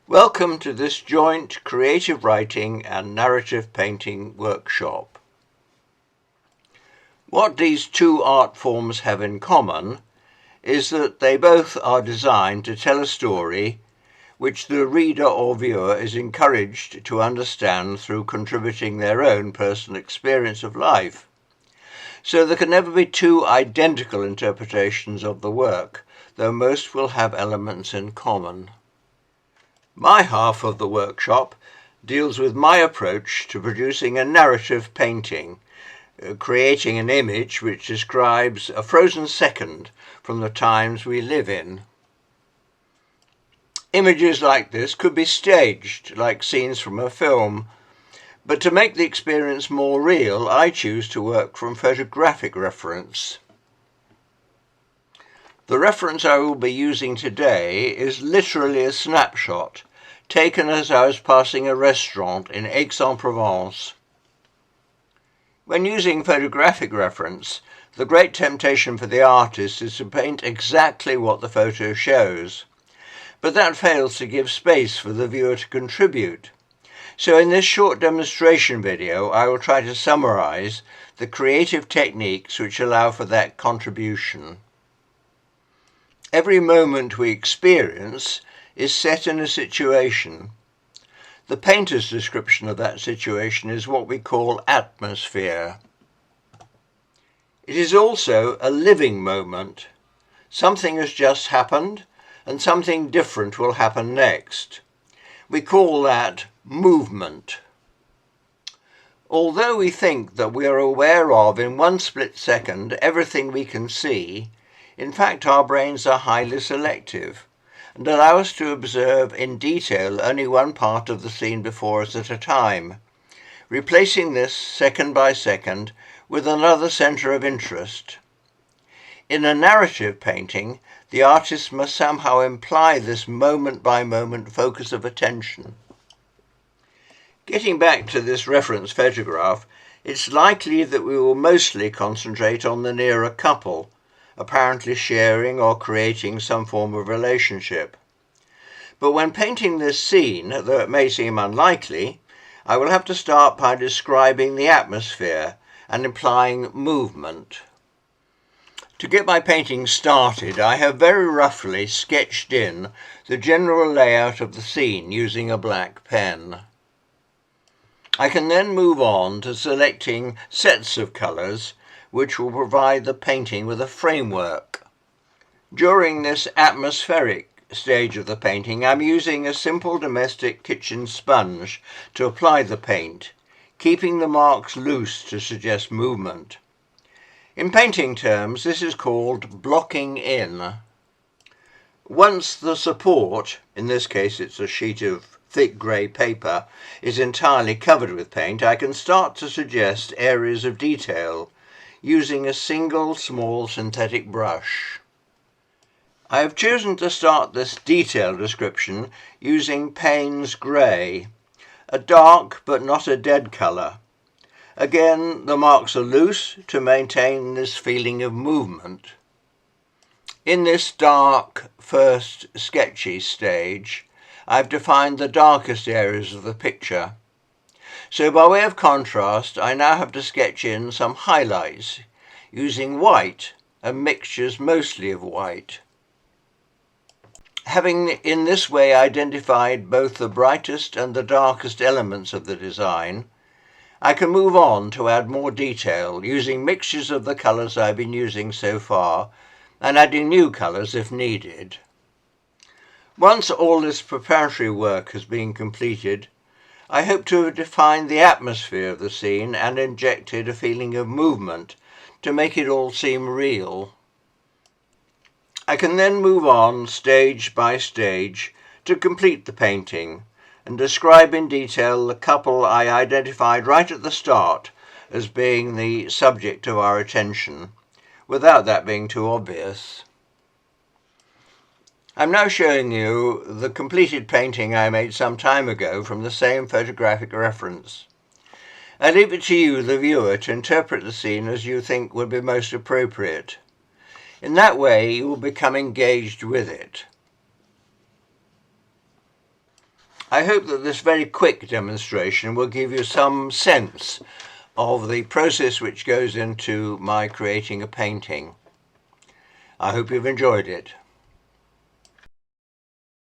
Welcome to this joint creative writing and narrative painting workshop. What these two art forms have in common is that they both are designed to tell a story which the reader or viewer is encouraged to understand through contributing their own personal experience of life. So there can never be two identical interpretations of the work, though most will have elements in common. My half of the workshop deals with my approach to producing a narrative painting, creating an image which describes a frozen second from the times we live in. Images like this could be staged, like scenes from a film, but to make the experience more real, I choose to work from photographic reference. The reference I will be using today is literally a snapshot taken as I was passing a restaurant in Aix-en-Provence. When using photographic reference, the great temptation for the artist is to paint exactly what the photo shows, but that fails to give space for the viewer to contribute. So in this short demonstration video, I will try to summarize the creative techniques which allow for that contribution. Every moment we experience is set in a situation. The painter's description of that situation is what we call atmosphere. It is also a living moment. Something has just happened and something different will happen next. We call that movement. Although we think that we are aware of in one split second everything we can see, in fact our brains are highly selective and allow us to observe in detail only one part of the scene before us at a time, replacing this second by second with another centre of interest. In a narrative painting, the artist must somehow imply this moment-by-moment focus of attention. Getting back to this reference photograph, it's likely that we will mostly concentrate on the nearer couple, apparently sharing or creating some form of relationship. But when painting this scene, though it may seem unlikely, I will have to start by describing the atmosphere and implying movement. To get my painting started, I have very roughly sketched in the general layout of the scene using a black pen. I can then move on to selecting sets of colours which will provide the painting with a framework. During this atmospheric stage of the painting, I'm using a simple domestic kitchen sponge to apply the paint, keeping the marks loose to suggest movement. In painting terms, this is called blocking in. Once the support, in this case it's a sheet of thick grey paper, is entirely covered with paint, I can start to suggest areas of detail using a single small synthetic brush. I have chosen to start this detail description using Payne's grey, a dark but not a dead colour. Again, the marks are loose to maintain this feeling of movement. In this dark, first sketchy stage, I've defined the darkest areas of the picture. So by way of contrast, I now have to sketch in some highlights, using white and mixtures mostly of white. Having in this way identified both the brightest and the darkest elements of the design, I can move on to add more detail using mixtures of the colours I've been using so far and adding new colours if needed. Once all this preparatory work has been completed, I hope to have defined the atmosphere of the scene and injected a feeling of movement to make it all seem real. I can then move on stage by stage to complete the painting and describe in detail the couple I identified right at the start as being the subject of our attention, without that being too obvious. I'm now showing you the completed painting I made some time ago from the same photographic reference. I leave it to you, the viewer, to interpret the scene as you think would be most appropriate. In that way, you will become engaged with it. I hope that this very quick demonstration will give you some sense of the process which goes into my creating a painting. I hope you've enjoyed it.